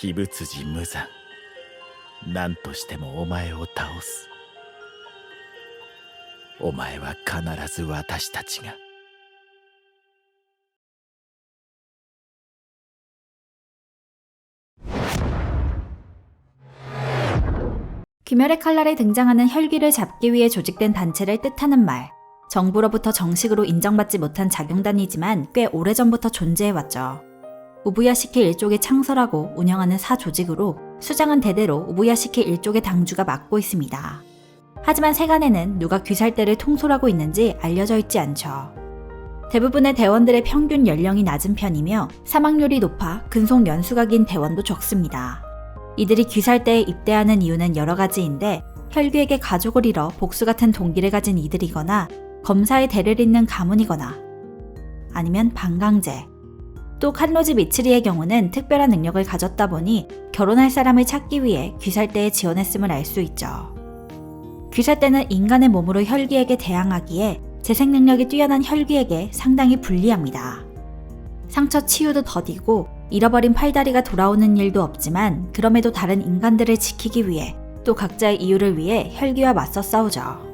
鬼物寺無惨、何としてもお前を倒す。お前は必ず私たちが。귀멸의 칼날에 등장하는 혈귀를 잡기 위해 조직된 단체를 뜻하는 말. 정부로부터 정식으로 인정받지 못한 작용단이지만 꽤 오래전부터 존재해왔죠. 우부야시키 일족이 창설하고 운영하는 사조직으로 수장은 대대로 우부야시키 일족의 당주가 맡고 있습니다. 하지만 세간에는 누가 귀살대를 통솔하고 있는지 알려져 있지 않죠. 대부분의 대원들의 평균 연령이 낮은 편이며 사망률이 높아 근속 연수가 긴 대원도 적습니다. 이들이 귀살대에 입대하는 이유는 여러 가지인데 혈귀에게 가족을 잃어 복수 같은 동기를 가진 이들이거나 검사의 대를 잇는 가문이거나 아니면 반강제. 또 칸로지 미츠리의 경우는 특별한 능력을 가졌다 보니 결혼할 사람을 찾기 위해 귀살대에 지원했음을 알 수 있죠. 귀살대는 인간의 몸으로 혈귀에게 대항하기에 재생 능력이 뛰어난 혈귀에게 상당히 불리합니다. 상처 치유도 더디고 잃어버린 팔다리가 돌아오는 일도 없지만 그럼에도 다른 인간들을 지키기 위해 또 각자의 이유를 위해 혈귀와 맞서 싸우죠.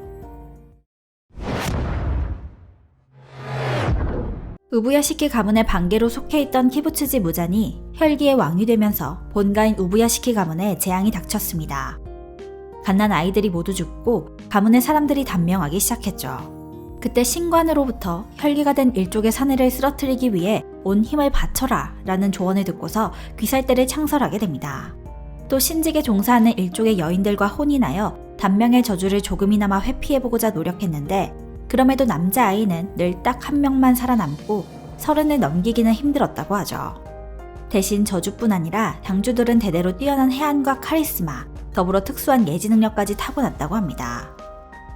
우부야시키 가문의 반계로 속해있던 키부츠지 무잔이 혈귀의 왕이 되면서 본가인 우부야시키 가문에 재앙이 닥쳤습니다. 갓난 아이들이 모두 죽고 가문의 사람들이 단명하기 시작했죠. 그때 신관으로부터 혈귀가 된 일족의 사내를 쓰러뜨리기 위해 온 힘을 바쳐라 라는 조언을 듣고서 귀살대를 창설하게 됩니다. 또 신직에 종사하는 일족의 여인들과 혼인하여 단명의 저주를 조금이나마 회피해보고자 노력했는데 그럼에도 남자아이는 늘 딱 한 명만 살아남고 30을 넘기기는 힘들었다고 하죠. 대신 저주뿐 아니라 당주들은 대대로 뛰어난 해안과 카리스마, 더불어 특수한 예지 능력까지 타고났다고 합니다.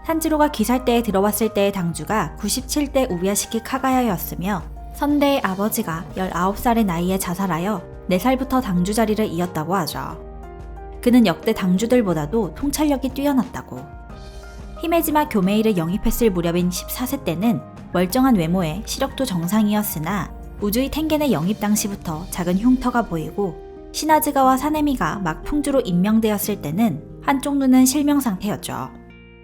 산지로가 귀살대에 들어왔을 때의 당주가 97대 우부야시키 카가야였으며 선대의 아버지가 19살의 나이에 자살하여 4살부터 당주 자리를 이었다고 하죠. 그는 역대 당주들보다도 통찰력이 뛰어났다고. 히메지마 교메이를 영입했을 무렵인 14세 때는 멀쩡한 외모에 시력도 정상이었으나 우주이 텐겐의 영입 당시부터 작은 흉터가 보이고 시나즈가와 사네미가 막 풍주로 임명되었을 때는 한쪽 눈은 실명 상태였죠.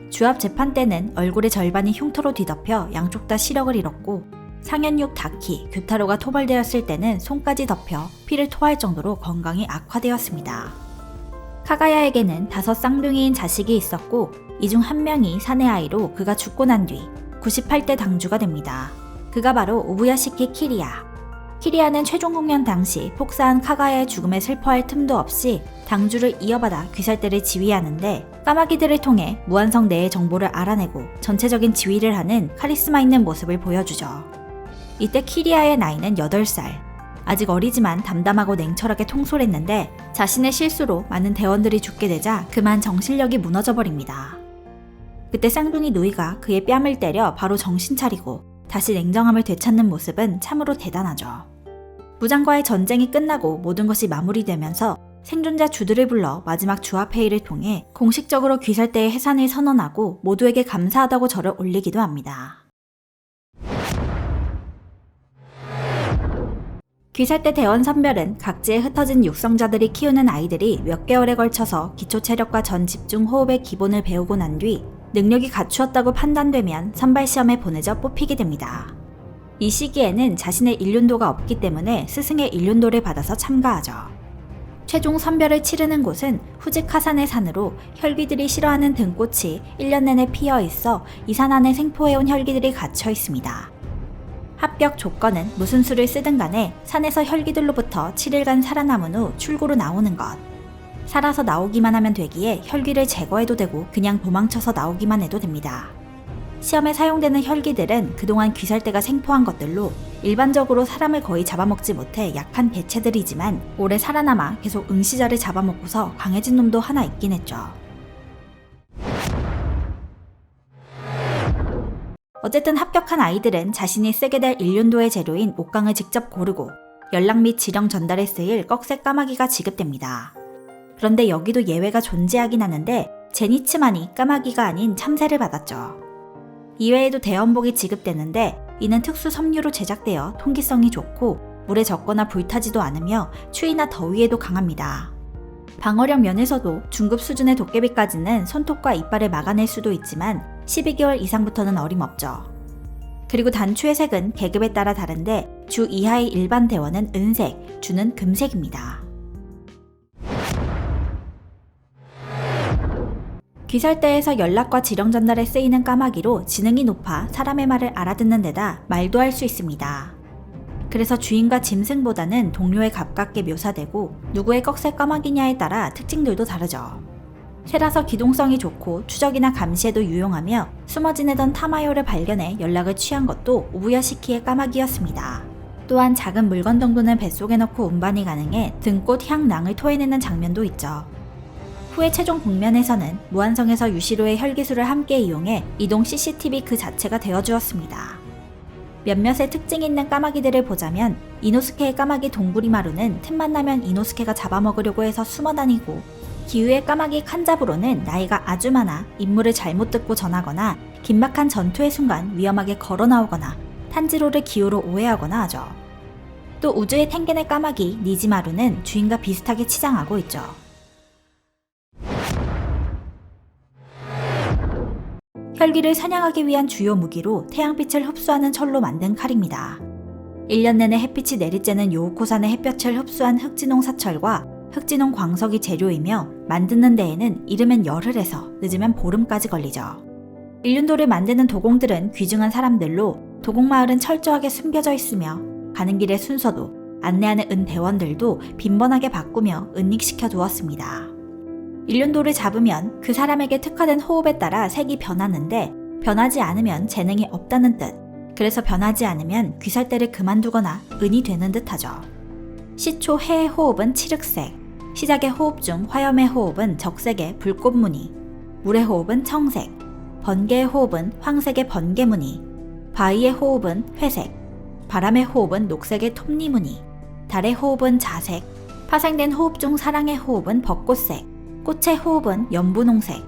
주합 재판 때는 얼굴의 절반이 흉터로 뒤덮여 양쪽 다 시력을 잃었고 상현육 다키, 규타로가 토벌되었을 때는 손까지 덮여 피를 토할 정도로 건강이 악화되었습니다. 카가야에게는 5 쌍둥이인 자식이 있었고 이 중 한 명이 사내 아이로 그가 죽고 난 뒤 98대 당주가 됩니다. 그가 바로 우부야시키 키리야. 키리야는 최종 공연 당시 폭사한 카가야의 죽음에 슬퍼할 틈도 없이 당주를 이어받아 귀살대를 지휘하는데 까마귀들을 통해 무한성 내의 정보를 알아내고 전체적인 지휘를 하는 카리스마 있는 모습을 보여주죠. 이때 키리야의 나이는 8살. 아직 어리지만 담담하고 냉철하게 통솔했는데 자신의 실수로 많은 대원들이 죽게 되자 그만 정신력이 무너져버립니다. 그때 쌍둥이 누이가 그의 뺨을 때려 바로 정신 차리고 다시 냉정함을 되찾는 모습은 참으로 대단하죠. 무장과의 전쟁이 끝나고 모든 것이 마무리되면서 생존자 주들을 불러 마지막 주합회의를 통해 공식적으로 귀살대의 해산을 선언하고 모두에게 감사하다고 절을 올리기도 합니다. 귀살대 대원 선별은 각지에 흩어진 육성자들이 키우는 아이들이 몇 개월에 걸쳐서 기초 체력과 전 집중 호흡의 기본을 배우고 난 뒤 능력이 갖추었다고 판단되면 선발시험에 보내져 뽑히게 됩니다. 이 시기에는 자신의 일륜도가 없기 때문에 스승의 일륜도를 받아서 참가하죠. 최종 선별을 치르는 곳은 후지카산의 산으로 혈귀들이 싫어하는 등꽃이 1년 내내 피어 있어 이 산 안에 생포해온 혈귀들이 갇혀 있습니다. 합격 조건은 무슨 수를 쓰든 간에 산에서 혈귀들로부터 7일간 살아남은 후 출구로 나오는 것. 살아서 나오기만 하면 되기에 혈귀를 제거해도 되고 그냥 도망쳐서 나오기만 해도 됩니다. 시험에 사용되는 혈귀들은 그동안 귀살대가 생포한 것들로 일반적으로 사람을 거의 잡아먹지 못해 약한 개체들이지만 오래 살아남아 계속 응시자를 잡아먹고서 강해진 놈도 하나 있긴 했죠. 어쨌든 합격한 아이들은 자신이 쓰게 될 일륜도의 재료인 옥강을 직접 고르고 연락 및 지령 전달에 쓰일 꺽쇠 까마귀가 지급됩니다. 그런데 여기도 예외가 존재하긴 하는데 제니츠만이 까마귀가 아닌 참새를 받았죠. 이외에도 대원복이 지급되는데 이는 특수 섬유로 제작되어 통기성이 좋고 물에 젖거나 불타지도 않으며 추위나 더위에도 강합니다. 방어력 면에서도 중급 수준의 도깨비까지는 손톱과 이빨을 막아낼 수도 있지만 12개월 이상부터는 어림없죠. 그리고 단추의 색은 계급에 따라 다른데 주 이하의 일반 대원은 은색, 주는 금색입니다. 귀살대에서 연락과 지령 전달에 쓰이는 까마귀로 지능이 높아 사람의 말을 알아듣는 데다 말도 할 수 있습니다. 그래서 주인과 짐승보다는 동료에 가깝게 묘사되고 누구의 꺽쇠 까마귀냐에 따라 특징들도 다르죠. 새라서 기동성이 좋고 추적이나 감시에도 유용하며 숨어 지내던 타마요를 발견해 연락을 취한 것도 우부야시키의 까마귀였습니다. 또한 작은 물건 정도는 뱃속에 넣고 운반이 가능해 등꽃, 향, 낭을 토해내는 장면도 있죠. 후에 최종 국면에서는 무한성에서 유시로의 혈기술을 함께 이용해 이동 CCTV 그 자체가 되어주었습니다. 몇몇의 특징 있는 까마귀들을 보자면 이노스케의 까마귀 동구리마루는 틈만 나면 이노스케가 잡아먹으려고 해서 숨어다니고, 기우의 까마귀 칸자부로는 나이가 아주 많아 임무를 잘못 듣고 전하거나 긴박한 전투의 순간 위험하게 걸어나오거나 탄지로를 기우로 오해하거나 하죠. 또 우주의 탱겐의 까마귀 니지마루는 주인과 비슷하게 치장하고 있죠. 혈기를 사냥하기 위한 주요 무기로 태양빛을 흡수하는 철로 만든 칼입니다. 1년 내내 햇빛이 내리쬐는 요오코산의 햇볕을 흡수한 흑진홍 사철과 흑진홍 광석이 재료이며 만드는 데에는 이르면 열흘 해서 늦으면 보름까지 걸리죠. 일륜도를 만드는 도공들은 귀중한 사람들로 도공마을은 철저하게 숨겨져 있으며 가는 길의 순서도 안내하는 은대원들도 빈번하게 바꾸며 은닉시켜 두었습니다. 일륜도를 잡으면 그 사람에게 특화된 호흡에 따라 색이 변하는데 변하지 않으면 재능이 없다는 뜻, 그래서 변하지 않으면 귀살대를 그만두거나 은이 되는 듯하죠. 시초 해의 호흡은 칠흑색, 시작의 호흡 중 화염의 호흡은 적색의 불꽃무늬, 물의 호흡은 청색, 번개의 호흡은 황색의 번개무늬, 바위의 호흡은 회색, 바람의 호흡은 녹색의 톱니무늬, 달의 호흡은 자색, 파생된 호흡 중 사랑의 호흡은 벚꽃색, 꽃의 호흡은 연분홍색,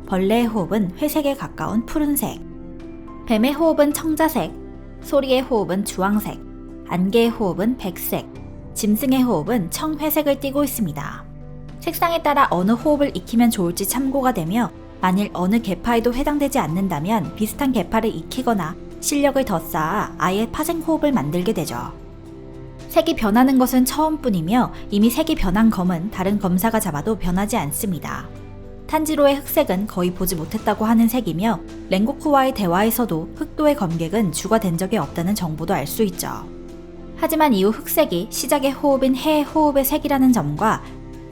벌레의 호흡은 회색에 가까운 푸른색, 뱀의 호흡은 청자색, 소리의 호흡은 주황색, 안개의 호흡은 백색, 짐승의 호흡은 청회색을 띠고 있습니다. 색상에 따라 어느 호흡을 익히면 좋을지 참고가 되며 만일 어느 계파에도 해당되지 않는다면 비슷한 계파를 익히거나 실력을 더 쌓아 아예 파생 호흡을 만들게 되죠. 색이 변하는 것은 처음뿐이며 이미 색이 변한 검은 다른 검사가 잡아도 변하지 않습니다. 탄지로의 흑색은 거의 보지 못했다고 하는 색이며 랭고쿠와의 대화에서도 흑도의 검객은 주가 된 적이 없다는 정보도 알 수 있죠. 하지만 이후 흑색이 시작의 호흡인 해의 호흡의 색이라는 점과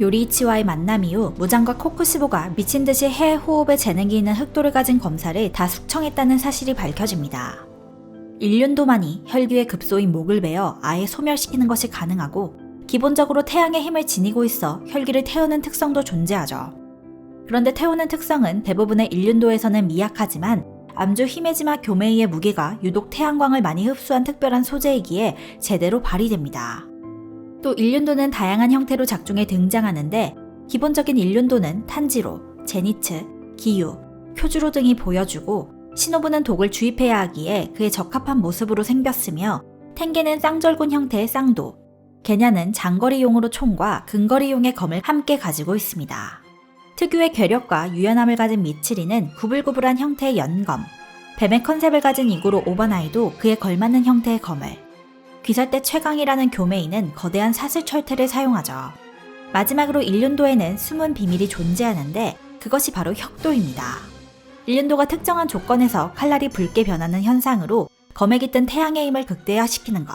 요리이치와의 만남 이후 무장과 코쿠시보가 미친듯이 해의 호흡에 재능이 있는 흑도를 가진 검사를 다 숙청했다는 사실이 밝혀집니다. 일륜도만이 혈기의 급소인 목을 베어 아예 소멸시키는 것이 가능하고 기본적으로 태양의 힘을 지니고 있어 혈기를 태우는 특성도 존재하죠. 그런데 태우는 특성은 대부분의 일륜도에서는 미약하지만 암주 히메지마 교메이의 무기가 유독 태양광을 많이 흡수한 특별한 소재이기에 제대로 발휘됩니다. 또 일륜도는 다양한 형태로 작중에 등장하는데 기본적인 일륜도는 탄지로, 제니츠, 기유, 쿄주로 등이 보여주고 시노부는 독을 주입해야 하기에 그에 적합한 모습으로 생겼으며 탱게는 쌍절곤 형태의 쌍도, 게냐는 장거리용으로 총과 근거리용의 검을 함께 가지고 있습니다. 특유의 괴력과 유연함을 가진 미츠리는 구불구불한 형태의 연검, 뱀의 컨셉을 가진 이고로 오바나이도 그에 걸맞는 형태의 검을, 귀살대 최강이라는 교메이는 거대한 사슬철퇴를 사용하죠. 마지막으로 일륜도에는 숨은 비밀이 존재하는데 그것이 바로 혁도입니다. 일륜도가 특정한 조건에서 칼날이 붉게 변하는 현상으로 검에 깃든 태양의 힘을 극대화시키는 것.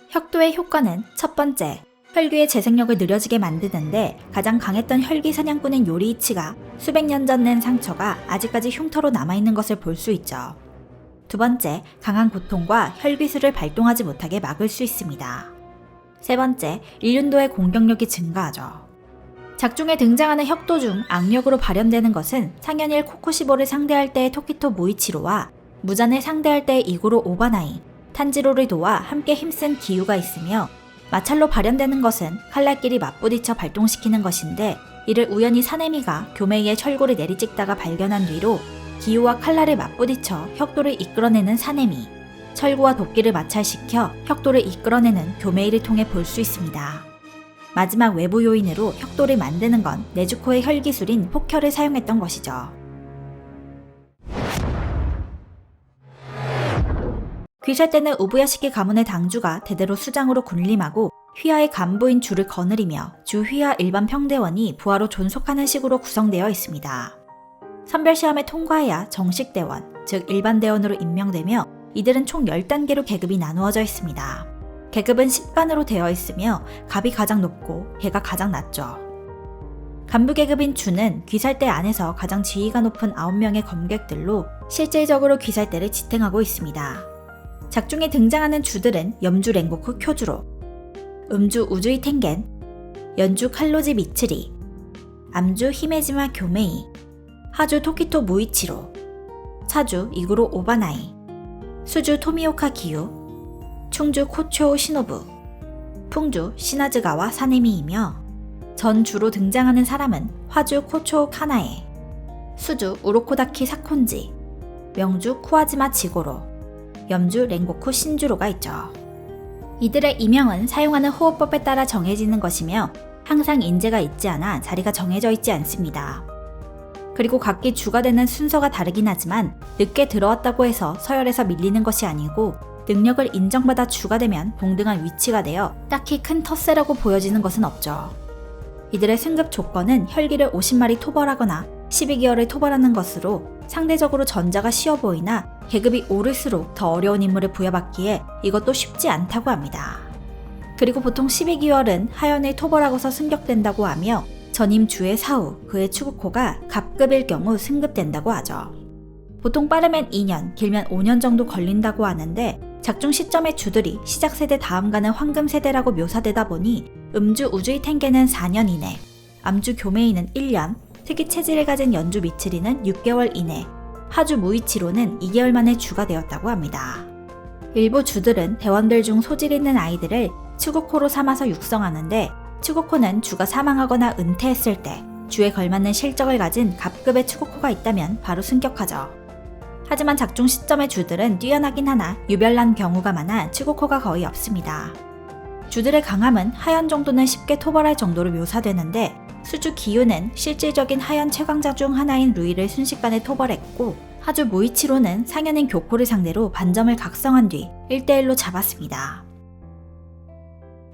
혁도의 효과는 첫 번째, 혈기의 재생력을 느려지게 만드는데 가장 강했던 혈기 사냥꾼인 요리이치가 수백 년 전 낸 상처가 아직까지 흉터로 남아있는 것을 볼 수 있죠. 두 번째, 강한 고통과 혈기술을 발동하지 못하게 막을 수 있습니다. 세 번째, 일륜도의 공격력이 증가하죠. 작중에 등장하는 혁도 중 악력으로 발현되는 것은 상현일 코쿠시보를 상대할 때의 토키토 모이치로와 무잔을 상대할 때의 이고로 오바나이, 탄지로를 도와 함께 힘쓴 기유가 있으며 마찰로 발현되는 것은 칼날끼리 맞부딪혀 발동시키는 것인데 이를 우연히 사네미가 교메이의 철골을 내리찍다가 발견한 뒤로 기유와 칼날을 맞부딪혀 혁도를 이끌어내는 사네미, 철구와 도끼를 마찰시켜 혁도를 이끌어내는 교메이를 통해 볼 수 있습니다. 마지막 외부 요인으로 혁도를 만드는 건 네주코의 혈기술인 폭혈을 사용했던 것이죠. 귀살 때는 우부야시키 가문의 당주가 대대로 수장으로 군림하고 휘하의 간부인 주를 거느리며 주 휘하 일반 평대원이 부하로 존속하는 식으로 구성되어 있습니다. 선별시험에 통과해야 정식 대원, 즉 일반 대원으로 임명되며 이들은 총 10단계로 계급이 나누어져 있습니다. 계급은 10간으로 되어 있으며 갑이 가장 높고 해가 가장 낮죠. 간부 계급인 주는 귀살대 안에서 가장 지위가 높은 9명의 검객들로 실질적으로 귀살대를 지탱하고 있습니다. 작중에 등장하는 주들은 염주 랭고쿠 쿄주로, 음주 우주이 텐겐, 연주 칼로지 미츠리, 암주 히메지마 교메이, 하주 토키토 무이치로, 사주 이구로 오바나이, 수주 토미오카 기유, 충주 코초 시노부, 풍주 시나즈가와 사네미이며 전주로 등장하는 사람은 화주 코초 카나에, 수주 우로코다키 사콘지, 명주 쿠아지마 지고로, 염주 랭고쿠 신주로가 있죠. 이들의 이명은 사용하는 호흡법에 따라 정해지는 것이며 항상 인재가 있지 않아 자리가 정해져 있지 않습니다. 그리고 각기 주가 되는 순서가 다르긴 하지만 늦게 들어왔다고 해서 서열에서 밀리는 것이 아니고 능력을 인정받아 주가 되면 동등한 위치가 되어 딱히 큰 텃세라고 보여지는 것은 없죠. 이들의 승급 조건은 혈기를 50마리 토벌하거나 12개월을 토벌하는 것으로 상대적으로 전자가 쉬워 보이나 계급이 오를수록 더 어려운 임무를 부여받기에 이것도 쉽지 않다고 합니다. 그리고 보통 12개월은 하연을 토벌하고서 승격된다고 하며 전임 주의 사후, 그의 추구코가 갑급일 경우 승급된다고 하죠. 보통 빠르면 2년, 길면 5년 정도 걸린다고 하는데 작중 시점의 주들이 시작 세대 다음 가는 황금 세대라고 묘사되다 보니 음주 우주이 텐게는 4년 이내, 암주 교메이는 1년, 특히 체질을 가진 연주 미츠리는 6개월 이내, 하주 무이치로는 2개월 만에 주가 되었다고 합니다. 일부 주들은 대원들 중 소질 있는 아이들을 추구코로 삼아서 육성하는데 추구코는 주가 사망하거나 은퇴했을 때 주에 걸맞는 실적을 가진 갑급의 추구코가 있다면 바로 승격하죠. 하지만 작중 시점의 주들은 뛰어나긴 하나 유별난 경우가 많아 추구코가 거의 없습니다. 주들의 강함은 하연 정도는 쉽게 토벌할 정도로 묘사되는데 수주 기유는 실질적인 하연 최강자 중 하나인 루이를 순식간에 토벌했고 하주 무이치로는 상현인 교코를 상대로 반점을 각성한 뒤 1대1로 잡았습니다.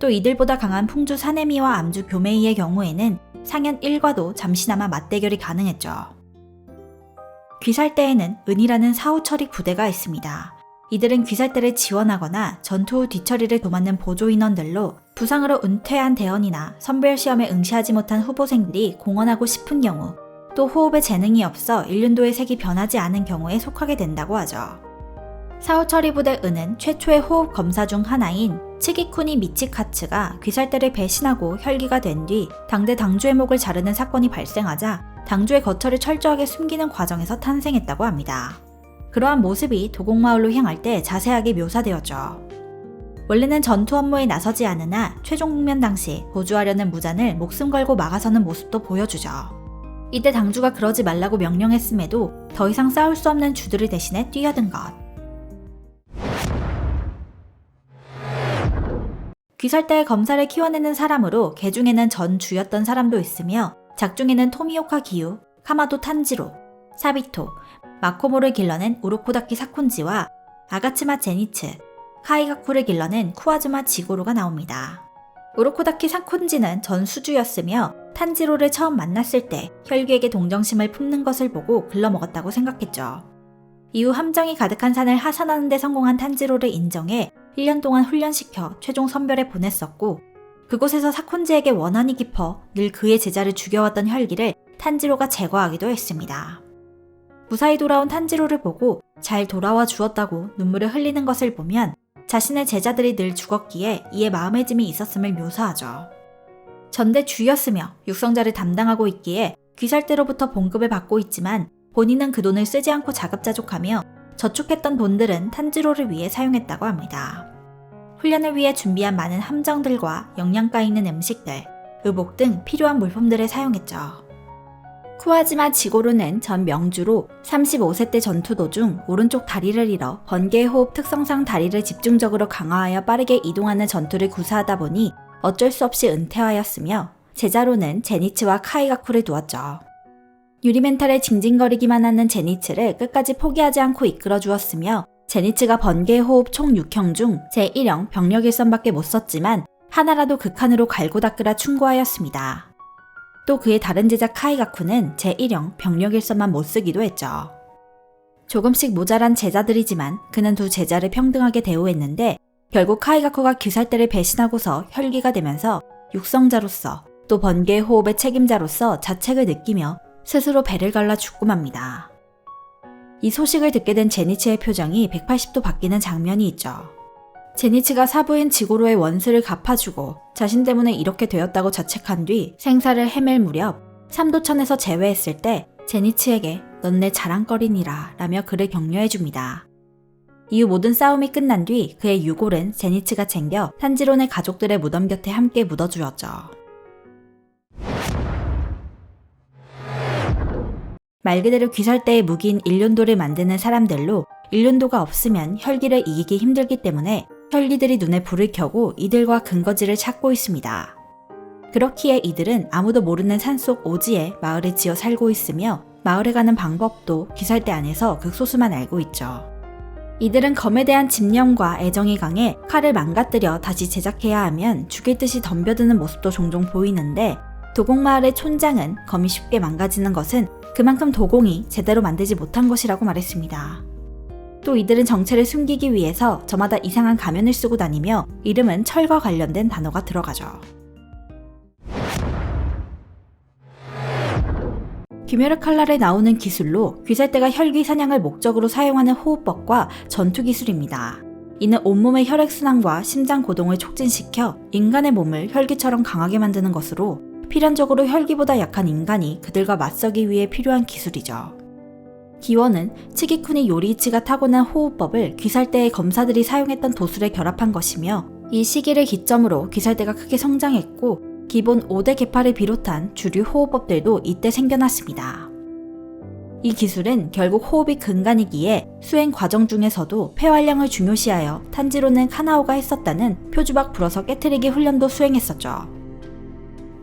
또 이들보다 강한 풍주 사네미와 암주 교메이의 경우에는 상현 1과도 잠시나마 맞대결이 가능했죠. 귀살대에는 은이라는 사후처리 부대가 있습니다. 이들은 귀살대를 지원하거나 전투 후 뒤처리를 도맡는 보조인원들로 부상으로 은퇴한 대원이나 선별시험에 응시하지 못한 후보생들이 공헌하고 싶은 경우 또 호흡에 재능이 없어 일륜도의 색이 변하지 않은 경우에 속하게 된다고 하죠. 사후처리 부대 은은 최초의 호흡 검사 중 하나인 츠기쿠니 미치카츠가 귀살대를 배신하고 혈기가 된 뒤 당대 당주의 목을 자르는 사건이 발생하자 당주의 거처를 철저하게 숨기는 과정에서 탄생했다고 합니다. 그러한 모습이 도곡마을로 향할 때 자세하게 묘사되었죠. 원래는 전투 업무에 나서지 않으나 최종 국면 당시 보조하려는 무잔을 목숨 걸고 막아서는 모습도 보여주죠. 이때 당주가 그러지 말라고 명령했음에도 더 이상 싸울 수 없는 주들을 대신해 뛰어든 것. 귀살대의 검사를 키워내는 사람으로 개중에는 전 주였던 사람도 있으며 작중에는 토미오카 기유, 카마도 탄지로, 사비토, 마코모를 길러낸 우로코다키 사콘지와 아가츠마 제니츠, 카이가쿠를 길러낸 쿠아즈마 지고로가 나옵니다. 우로코다키 사콘지는 전 수주였으며 탄지로를 처음 만났을 때 혈귀에게 동정심을 품는 것을 보고 글러먹었다고 생각했죠. 이후 함정이 가득한 산을 하산하는 데 성공한 탄지로를 인정해 1년 동안 훈련시켜 최종 선별에 보냈었고 그곳에서 사콘지에게 원한이 깊어 늘 그의 제자를 죽여왔던 혈기를 탄지로가 제거하기도 했습니다. 무사히 돌아온 탄지로를 보고 잘 돌아와 주었다고 눈물을 흘리는 것을 보면 자신의 제자들이 늘 죽었기에 이에 마음의 짐이 있었음을 묘사하죠. 전대 주였으며 육성자를 담당하고 있기에 귀살대로부터 봉급을 받고 있지만 본인은 그 돈을 쓰지 않고 자급자족하며 저축했던 돈들은 탄지로를 위해 사용했다고 합니다. 훈련을 위해 준비한 많은 함정들과 영양가 있는 음식들, 의복 등 필요한 물품들을 사용했죠. 쿠와지마 지고루는 전 명주로 35세 때 전투 도중 오른쪽 다리를 잃어 번개의 호흡 특성상 다리를 집중적으로 강화하여 빠르게 이동하는 전투를 구사하다 보니 어쩔 수 없이 은퇴하였으며 제자로는 제니츠와 카이가쿠를 두었죠. 유리멘탈에 징징거리기만 하는 제니츠를 끝까지 포기하지 않고 이끌어 주었으며 제니츠가 번개의 호흡 총 6형 중 제1형 병력 일선밖에 못 썼지만 하나라도 극한으로 갈고 닦으라 충고하였습니다. 또 그의 다른 제자 카이가쿠는 제1형 병력 일선만 못 쓰기도 했죠. 조금씩 모자란 제자들이지만 그는 두 제자를 평등하게 대우했는데 결국 카이가쿠가 귀살대를 배신하고서 혈기가 되면서 육성자로서 또 번개의 호흡의 책임자로서 자책을 느끼며 스스로 배를 갈라 죽고 맙니다. 이 소식을 듣게 된 제니츠의 표정이 180도 바뀌는 장면이 있죠. 제니츠가 사부인 지고로의 원수를 갚아주고 자신 때문에 이렇게 되었다고 자책한 뒤 생사를 헤맬 무렵 삼도천에서 재회했을 때 제니츠에게 넌 내 자랑거리니라 라며 그를 격려해줍니다. 이후 모든 싸움이 끝난 뒤 그의 유골은 제니츠가 챙겨 탄지론의 가족들의 무덤 곁에 함께 묻어주었죠. 말 그대로 귀살대의 무기인 일륜도를 만드는 사람들로 일륜도가 없으면 혈기를 이기기 힘들기 때문에 혈기들이 눈에 불을 켜고 이들과 근거지를 찾고 있습니다. 그렇기에 이들은 아무도 모르는 산속 오지에 마을을 지어 살고 있으며 마을에 가는 방법도 귀살대 안에서 극소수만 알고 있죠. 이들은 검에 대한 집념과 애정이 강해 칼을 망가뜨려 다시 제작해야 하면 죽일 듯이 덤벼드는 모습도 종종 보이는데 도공마을의 촌장은 검이 쉽게 망가지는 것은 그만큼 도공이 제대로 만들지 못한 것이라고 말했습니다. 또 이들은 정체를 숨기기 위해서 저마다 이상한 가면을 쓰고 다니며 이름은 철과 관련된 단어가 들어가죠. 귀메르 칼날에 나오는 기술로 귀살대가 혈기 사냥을 목적으로 사용하는 호흡법과 전투 기술입니다. 이는 온몸의 혈액순환과 심장 고동을 촉진시켜 인간의 몸을 혈기처럼 강하게 만드는 것으로 필연적으로 혈기보다 약한 인간이 그들과 맞서기 위해 필요한 기술이죠. 기원은 츠기쿠니 요리이치가 타고난 호흡법을 귀살대의 검사들이 사용했던 도술에 결합한 것이며 이 시기를 기점으로 귀살대가 크게 성장했고 기본 5대 계파를 비롯한 주류 호흡법들도 이때 생겨났습니다. 이 기술은 결국 호흡이 근간이기에 수행 과정 중에서도 폐활량을 중요시하여 탄지로는 카나오가 했었다는 표주박 불어서 깨트리기 훈련도 수행했었죠.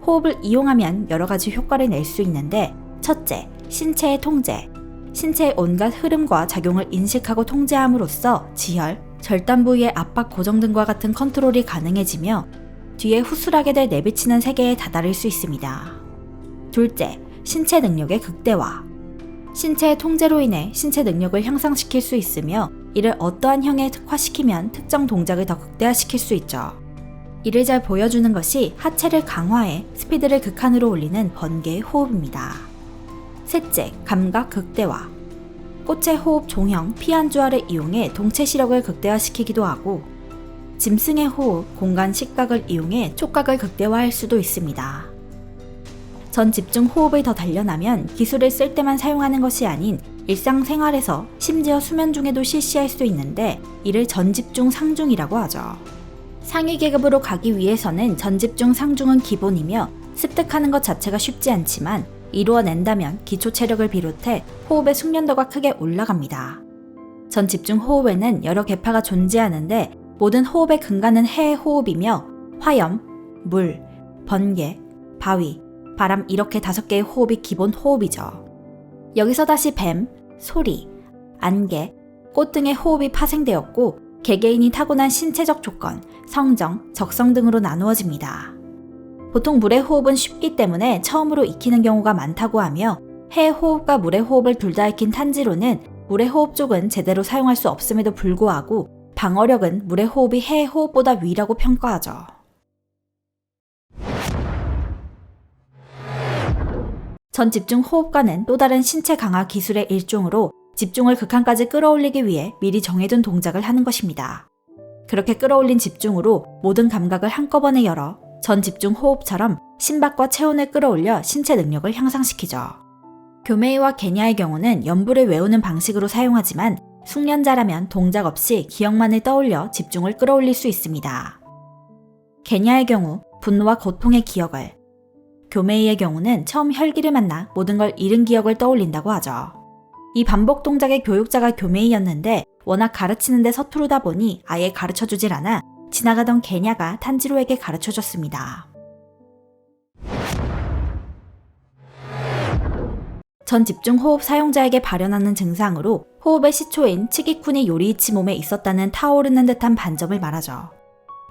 호흡을 이용하면 여러 가지 효과를 낼 수 있는데 첫째, 신체의 통제. 신체의 온갖 흐름과 작용을 인식하고 통제함으로써 지혈, 절단 부위의 압박 고정 등과 같은 컨트롤이 가능해지며 뒤에 후술하게 될 내비치는 세계에 다다를 수 있습니다. 둘째, 신체 능력의 극대화. 신체의 통제로 인해 신체 능력을 향상시킬 수 있으며 이를 어떠한 형에 특화시키면 특정 동작을 더 극대화시킬 수 있죠. 이를 잘 보여주는 것이 하체를 강화해 스피드를 극한으로 올리는 번개의 호흡입니다. 셋째, 감각 극대화. 꽃의 호흡 종형 피안주화를 이용해 동체 시력을 극대화시키기도 하고 짐승의 호흡 공간 식각을 이용해 촉각을 극대화할 수도 있습니다. 전 집중 호흡을 더 단련하면 기술을 쓸 때만 사용하는 것이 아닌 일상생활에서 심지어 수면 중에도 실시할 수 있는데 이를 전집중 상중이라고 하죠. 상위 계급으로 가기 위해서는 전집중 상중은 기본이며 습득하는 것 자체가 쉽지 않지만 이루어낸다면 기초 체력을 비롯해 호흡의 숙련도가 크게 올라갑니다. 전집중 호흡에는 여러 계파가 존재하는데 모든 호흡의 근간은 해의 호흡이며 화염, 물, 번개, 바위, 바람 이렇게 5개의 호흡이 기본 호흡이죠. 여기서 다시 뱀, 소리, 안개, 꽃 등의 호흡이 파생되었고 개개인이 타고난 신체적 조건, 성정, 적성 등으로 나누어집니다. 보통 물의 호흡은 쉽기 때문에 처음으로 익히는 경우가 많다고 하며 해의 호흡과 물의 호흡을 둘 다 익힌 탄지로는 물의 호흡 쪽은 제대로 사용할 수 없음에도 불구하고 방어력은 물의 호흡이 해의 호흡보다 위라고 평가하죠. 전집중 호흡과는 또 다른 신체 강화 기술의 일종으로 집중을 극한까지 끌어올리기 위해 미리 정해둔 동작을 하는 것입니다. 그렇게 끌어올린 집중으로 모든 감각을 한꺼번에 열어 전집중 호흡처럼 심박과 체온을 끌어올려 신체 능력을 향상시키죠. 교메이와 게냐의 경우는 연부를 외우는 방식으로 사용하지만 숙련자라면 동작 없이 기억만을 떠올려 집중을 끌어올릴 수 있습니다. 게냐의 경우 분노와 고통의 기억을, 교메이의 경우는 처음 혈기를 만나 모든 걸 잃은 기억을 떠올린다고 하죠. 이 반복 동작의 교육자가 교메이였는데 워낙 가르치는데 서투르다 보니 아예 가르쳐주질 않아 지나가던 게냐가 탄지로에게 가르쳐줬습니다. 전 집중호흡 사용자에게 발현하는 증상으로 호흡의 시초인 츠기쿠니 요리이치 몸에 있었다는 타오르는 듯한 반점을 말하죠.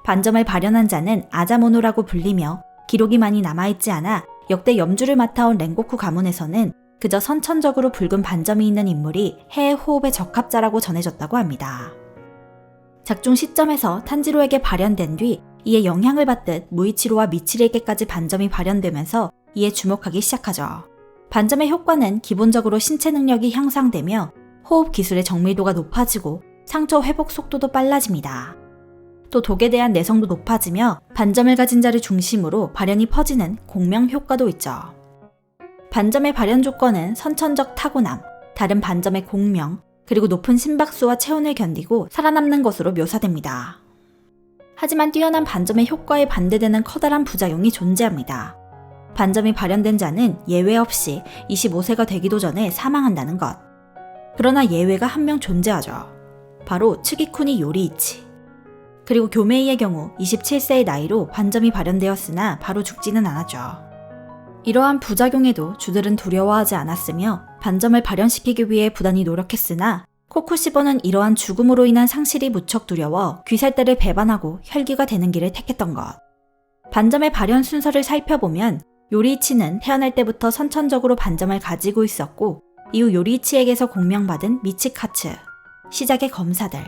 반점을 발현한 자는 아자모노라고 불리며 기록이 많이 남아있지 않아 역대 염주를 맡아온 랭고쿠 가문에서는 그저 선천적으로 붉은 반점이 있는 인물이 해의 호흡의 적합자라고 전해졌다고 합니다. 작중 시점에서 탄지로에게 발현된 뒤 이에 영향을 받듯 무이치로와 미치리에게까지 반점이 발현되면서 이에 주목하기 시작하죠. 반점의 효과는 기본적으로 신체 능력이 향상되며 호흡 기술의 정밀도가 높아지고 상처 회복 속도도 빨라집니다. 또 독에 대한 내성도 높아지며 반점을 가진 자를 중심으로 발현이 퍼지는 공명 효과도 있죠. 반점의 발현 조건은 선천적 타고남, 다른 반점의 공명, 그리고 높은 심박수와 체온을 견디고 살아남는 것으로 묘사됩니다. 하지만 뛰어난 반점의 효과에 반대되는 커다란 부작용이 존재합니다. 반점이 발현된 자는 예외 없이 25세가 되기도 전에 사망한다는 것. 그러나 예외가 한 명 존재하죠. 바로 츠기쿠니 요리이치. 그리고 교메이의 경우 27세의 나이로 반점이 발현되었으나 바로 죽지는 않았죠. 이러한 부작용에도 주들은 두려워하지 않았으며 반점을 발현시키기 위해 부단히 노력했으나 코쿠시보는 이러한 죽음으로 인한 상실이 무척 두려워 귀살대를 배반하고 혈기가 되는 길을 택했던 것. 반점의 발현 순서를 살펴보면 요리이치는 태어날 때부터 선천적으로 반점을 가지고 있었고 이후 요리이치에게서 공명받은 미치카츠, 시작의 검사들,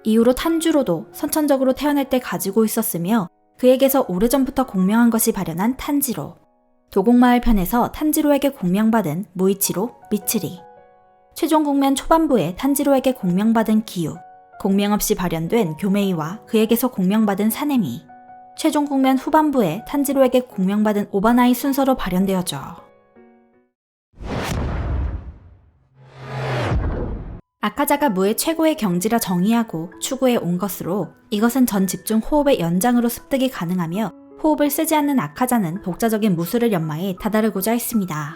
이후로 탄주로도 선천적으로 태어날 때 가지고 있었으며 그에게서 오래전부터 공명한 것이 발현한 탄지로, 도곡마을 편에서 탄지로에게 공명받은 무이치로, 미츠리, 최종 국면 초반부에 탄지로에게 공명받은 기유, 공명 없이 발현된 교메이와 그에게서 공명받은 사네미, 최종 국면 후반부에 탄지로에게 공명받은 오바나이 순서로 발현되었죠. 아카자가 무의 최고의 경지라 정의하고 추구해 온 것으로 이것은 전 집중 호흡의 연장으로 습득이 가능하며 호흡을 쓰지 않는 아카자는 독자적인 무술을 연마해 다다르고자 했습니다.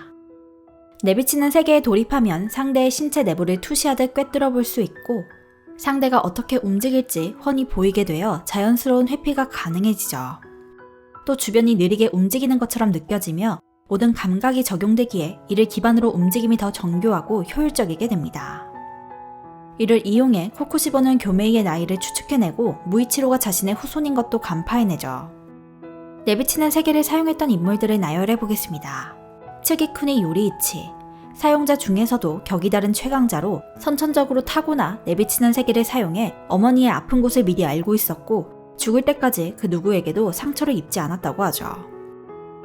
내비치는 세계에 돌입하면 상대의 신체 내부를 투시하듯 꿰뚫어 볼 수 있고 상대가 어떻게 움직일지 훤히 보이게 되어 자연스러운 회피가 가능해지죠. 또 주변이 느리게 움직이는 것처럼 느껴지며 모든 감각이 적용되기에 이를 기반으로 움직임이 더 정교하고 효율적이게 됩니다. 이를 이용해 코쿠시보는 교메이의 나이를 추측해내고 무이치로가 자신의 후손인 것도 간파해내죠. 내비치는 세계를 사용했던 인물들을 나열해보겠습니다. 츠기쿠니 요리이치, 사용자 중에서도 격이 다른 최강자로 선천적으로 타고나 내비치는 세계를 사용해 어머니의 아픈 곳을 미리 알고 있었고 죽을 때까지 그 누구에게도 상처를 입지 않았다고 하죠.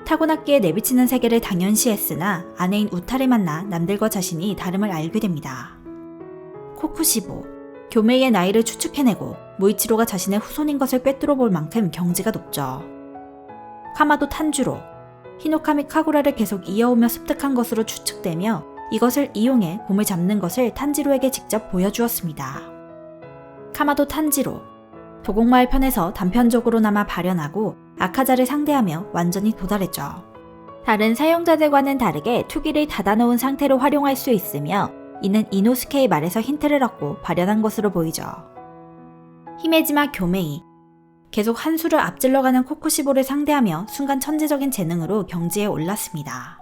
타고났기에 내비치는 세계를 당연시했으나 아내인 우타를 만나 남들과 자신이 다름을 알게 됩니다. 코쿠시보, 교메이의 나이를 추측해내고 무이치로가 자신의 후손인 것을 꿰뚫어 볼 만큼 경지가 높죠. 카마도 탄주로, 히노카미 카구라를 계속 이어오며 습득한 것으로 추측되며 이것을 이용해 곰을 잡는 것을 탄지로에게 직접 보여주었습니다. 카마도 탄지로, 도곡마을 편에서 단편적으로나마 발현하고 아카자를 상대하며 완전히 도달했죠. 다른 사용자들과는 다르게 투기를 닫아놓은 상태로 활용할 수 있으며 이는 이노스케의 말에서 힌트를 얻고 발현한 것으로 보이죠. 히메지마 교메이, 계속 한 수를 앞질러가는 코쿠시보를 상대하며 순간 천재적인 재능으로 경지에 올랐습니다.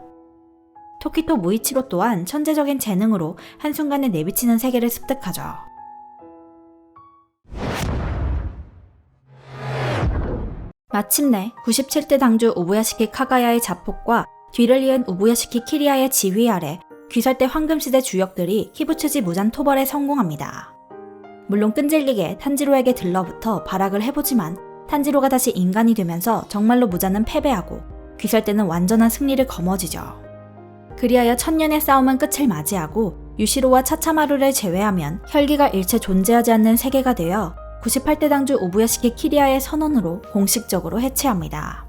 토키토 무이치로 또한 천재적인 재능으로 한순간에 내비치는 세계를 습득하죠. 마침내 97대 당주 우부야시키 카가야의 자폭과 뒤를 이은 우부야시키 키리아의 지휘 아래 귀살대 황금시대 주역들이 키부츠지 무잔 토벌에 성공합니다. 물론 끈질기게 탄지로에게 들러붙어 발악을 해보지만 탄지로가 다시 인간이 되면서 정말로 무잔은 패배하고 귀살대는 완전한 승리를 거머쥐죠. 그리하여 천년의 싸움은 끝을 맞이하고 유시로와 차차마루를 제외하면 혈기가 일체 존재하지 않는 세계가 되어 98대 당주 우부야시키 키리아의 선언으로 공식적으로 해체합니다.